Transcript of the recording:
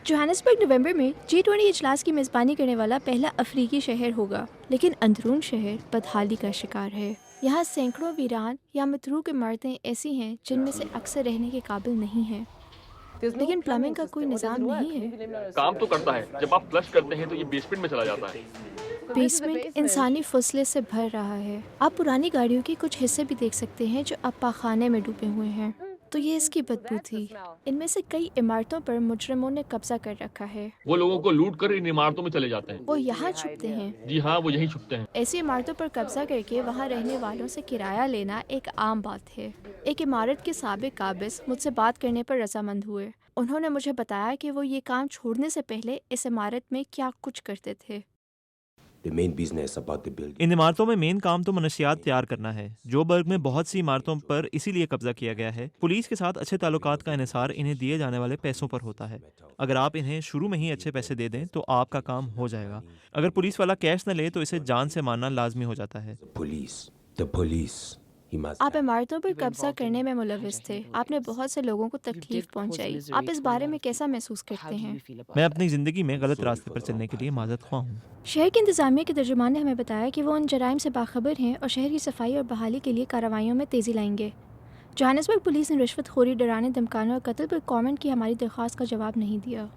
Johannesburg नवंबर में G20 इजलास की मेज़बानी करने वाला पहला अफ्रीकी शहर होगा, लेकिन अंदरून शहर बदहाली का शिकार है। यहाँ सैकड़ों वीरान या मतरूक इमारतें ऐसी हैं जिनमें से अक्सर रहने के काबिल नहीं हैं, लेकिन प्लम्बिंग का कोई निज़ाम नहीं है। काम तो करता है, जब आप फ्लश करते हैं तो ये बेसमेंट में चला जाता है। बेसमेंट इंसानी फसले से भर रहा है। आप पुरानी गाड़ियों के कुछ हिस्से भी देख सकते हैं जो अब पाखाने में डूबे हुए हैं। तो ये इसकी बदबू थी। इनमें से कई इमारतों पर मुजरिमों ने कब्जा कर रखा है। वो लोगों को लूट कर इन इमारतों में चले जाते हैं। वो यहाँ छुपते हैं। जी हाँ, वो यहीं छुपते हैं। ऐसी इमारतों पर कब्जा करके वहाँ रहने वालों से किराया लेना एक आम बात है। एक इमारत के साबिक काबिज मुझसे बात करने पर रजामंद हुए। उन्होंने मुझे बताया कि वो ये काम छोड़ने से पहले इस इमारत में क्या कुछ करते थे। इन इमारतों में मेन काम तो मनशियात तैयार करना है। जोबर्ग में बहुत सी इमारतों पर इसीलिए कब्जा किया गया है। पुलिस के साथ अच्छे ताल्लुकात का इन्हिसार इन्हें दिए जाने वाले पैसों पर होता है। अगर आप इन्हें शुरू में ही अच्छे पैसे दे दें तो आपका काम हो जाएगा। अगर पुलिस वाला कैश न ले तो इसे जान से मारना लाजमी हो जाता है। आप इमारतों पर कब्जा करने में मुलविस थे। आपने बहुत से लोगों को तकलीफ पहुंचाई। आप इस बारे में कैसा महसूस करते हैं? मैं अपनी ज़िंदगी में गलत रास्ते पर चलने के लिए माजरत ख्वाह हूँ। शहर के इंतजामिया के तर्जुमान ने हमें बताया कि वो उन जराइम से बाखबर हैं और शहर की सफाई और बहाली के लिए कार्रवाइयों में तेज़ी लाएंगे। जोहानिसबर्ग पुलिस ने रिश्वतखोरी, डराने धमकाने और कत्ल पर कमेंट की हमारी दरख्वास्त का जवाब नहीं दिया।